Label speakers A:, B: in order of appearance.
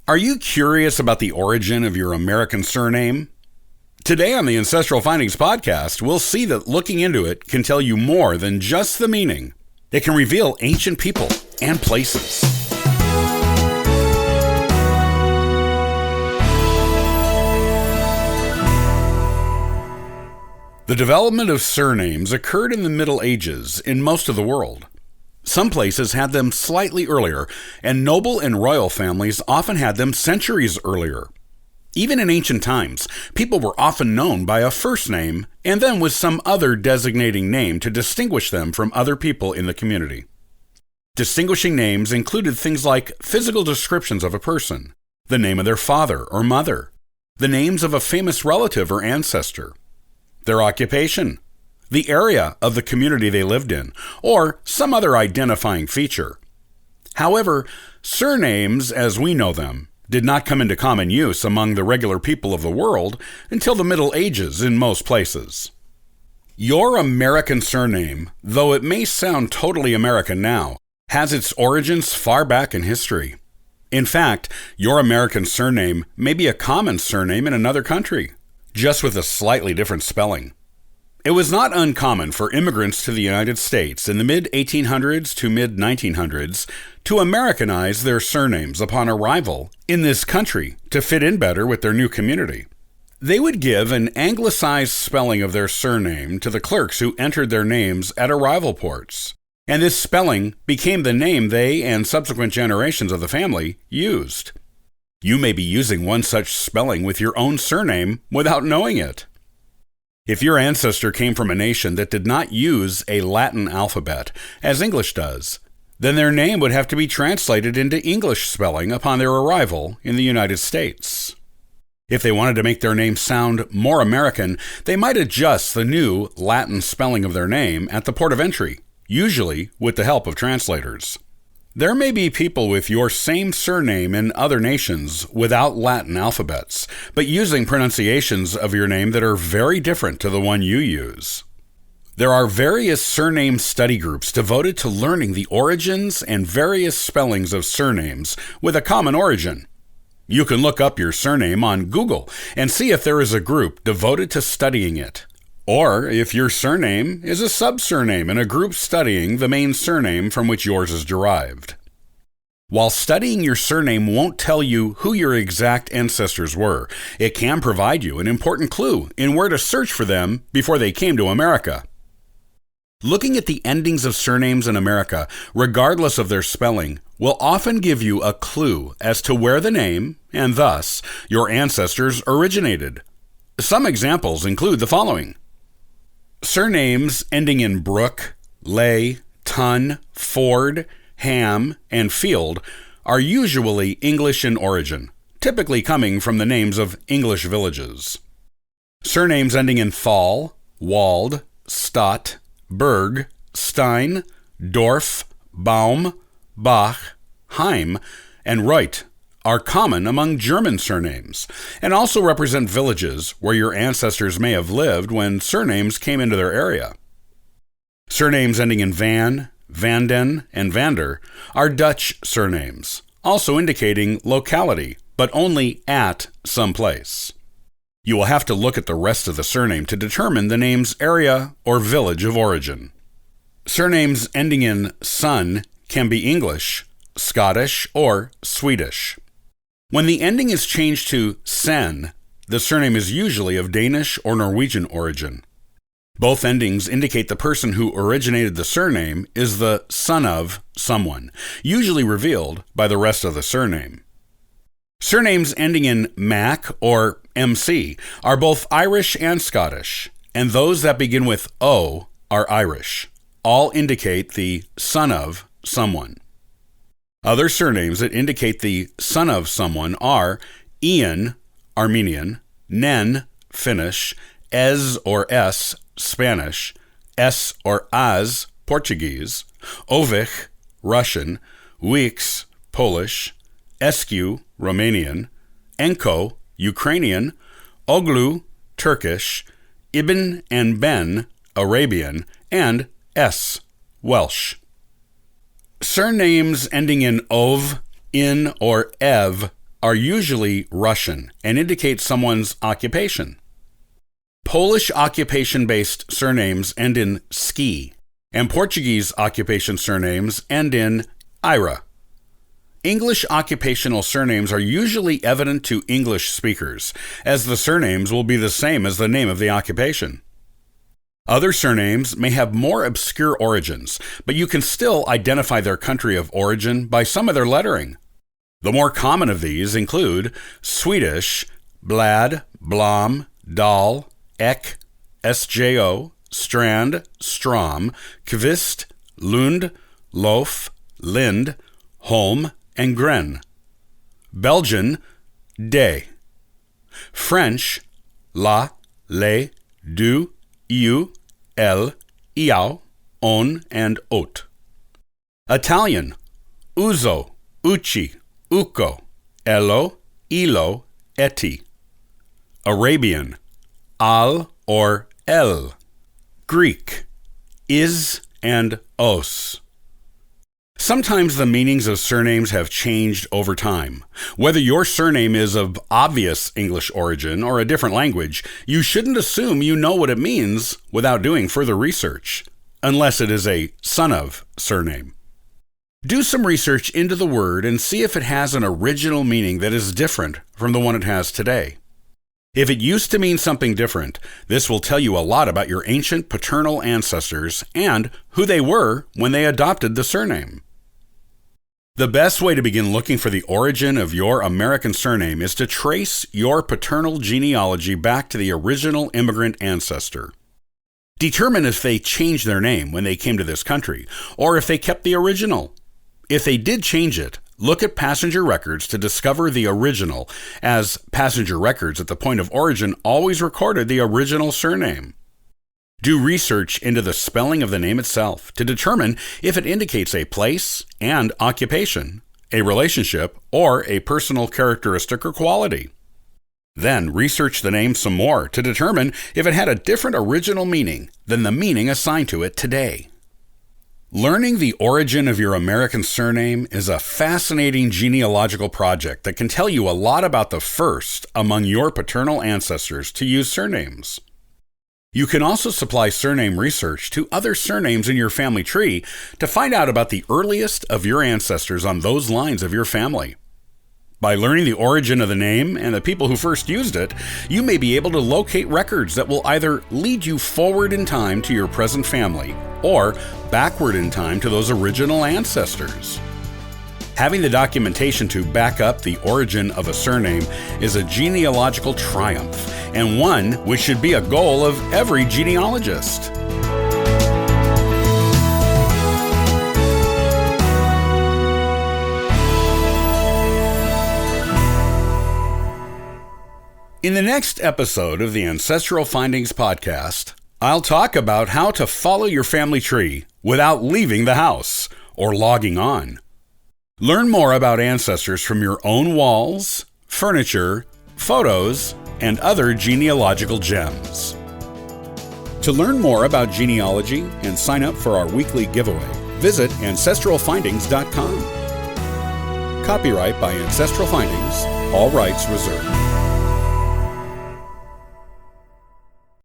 A: Are you curious about the origin of your American surname? Today on the Ancestral Findings podcast, we'll see that looking into it can tell you more than just the meaning. It can reveal ancient people and places. The development of surnames occurred in the Middle Ages in most of the world. Some places had them slightly earlier, and noble and royal families often had them centuries earlier. Even in ancient times, people were often known by a first name and then with some other designating name to distinguish them from other people in the community. Distinguishing names included things like physical descriptions of a person, the name of their father or mother, the names of a famous relative or ancestor, their occupation, the area of the community they lived in, or some other identifying feature. However, surnames, as we know them, did not come into common use among the regular people of the world until the Middle Ages in most places. Your American surname, though it may sound totally American now, has its origins far back in history. In fact, your American surname may be a common surname in another country, just with a slightly different spelling. It was not uncommon for immigrants to the United States in the mid-1800s to mid-1900s to Americanize their surnames upon arrival in this country to fit in better with their new community. They would give an anglicized spelling of their surname to the clerks who entered their names at arrival ports, and this spelling became the name they and subsequent generations of the family used. You may be using one such spelling with your own surname without knowing it. If your ancestor came from a nation that did not use a Latin alphabet, as English does, then their name would have to be translated into English spelling upon their arrival in the United States. If they wanted to make their name sound more American, they might adjust the new Latin spelling of their name at the port of entry, usually with the help of translators. There may be people with your same surname in other nations without Latin alphabets, but using pronunciations of your name that are very different to the one you use. There are various surname study groups devoted to learning the origins and various spellings of surnames with a common origin. You can look up your surname on Google and see if there is a group devoted to studying it, or if your surname is a sub-surname in a group studying the main surname from which yours is derived. While studying your surname won't tell you who your exact ancestors were, it can provide you an important clue in where to search for them before they came to America. Looking at the endings of surnames in America, regardless of their spelling, will often give you a clue as to where the name, and thus, your ancestors originated. Some examples include the following. Surnames ending in Brook, Lay, Ton, Ford, Ham, and Field are usually English in origin, typically coming from the names of English villages. Surnames ending in Thal, Wald, Stott, Berg, Stein, Dorf, Baum, Bach, Heim, and Reuth are common among German surnames, and also represent villages where your ancestors may have lived when surnames came into their area. Surnames ending in Van, Vanden, and Vander are Dutch surnames, also indicating locality, but only at some place. You will have to look at the rest of the surname to determine the name's area or village of origin. Surnames ending in son can be English, Scottish, or Swedish. When the ending is changed to sen, the surname is usually of Danish or Norwegian origin. Both endings indicate the person who originated the surname is the son of someone, usually revealed by the rest of the surname. Surnames ending in Mac or MC are both Irish and Scottish, and those that begin with O are Irish. All indicate the son of someone. Other surnames that indicate the son of someone are Ian, Armenian, Nen, Finnish, Ez or S, Spanish, S or Az, Portuguese, Ovich, Russian, Wix, Polish, Escu, Romanian, Enko, Ukrainian, Oglu, Turkish, Ibn and Ben, Arabian, and S, Welsh. Surnames ending in ov, in, or ev are usually Russian and indicate someone's occupation. Polish occupation-based surnames end in ski, and Portuguese occupation surnames end in ira. English occupational surnames are usually evident to English speakers, as the surnames will be the same as the name of the occupation. Other surnames may have more obscure origins, but you can still identify their country of origin by some of their lettering. The more common of these include Swedish, Blad, Blom, Dahl, Ek, Sjo, Strand, Strom, Kvist, Lund, Lof, Lind, Holm, and Gren. Belgian, De. French, La, Le, Du, Iu, El, Iau, On, and Ot. Italian, Uzo, Ucci, Uco, Elo, Ilo, Eti. Arabian, Al or El. Greek, Is and Os. Sometimes the meanings of surnames have changed over time. Whether your surname is of obvious English origin or a different language, you shouldn't assume you know what it means without doing further research, unless it is a son of surname. Do some research into the word and see if it has an original meaning that is different from the one it has today. If it used to mean something different, this will tell you a lot about your ancient paternal ancestors and who they were when they adopted the surname. The best way to begin looking for the origin of your American surname is to trace your paternal genealogy back to the original immigrant ancestor. Determine if they changed their name when they came to this country, or if they kept the original. If they did change it, look at passenger records to discover the original, as passenger records at the point of origin always recorded the original surname. Do research into the spelling of the name itself to determine if it indicates a place and occupation, a relationship, or a personal characteristic or quality. Then research the name some more to determine if it had a different original meaning than the meaning assigned to it today. Learning the origin of your American surname is a fascinating genealogical project that can tell you a lot about the first among your paternal ancestors to use surnames. You can also supply surname research to other surnames in your family tree to find out about the earliest of your ancestors on those lines of your family. By learning the origin of the name and the people who first used it, you may be able to locate records that will either lead you forward in time to your present family or backward in time to those original ancestors. Having the documentation to back up the origin of a surname is a genealogical triumph, and one which should be a goal of every genealogist. In the next episode of the Ancestral Findings podcast, I'll talk about how to follow your family tree without leaving the house or logging on. Learn more about ancestors from your own walls, furniture, photos, and other genealogical gems. To learn more about genealogy and sign up for our weekly giveaway, visit ancestralfindings.com. Copyright by Ancestral Findings, all rights reserved.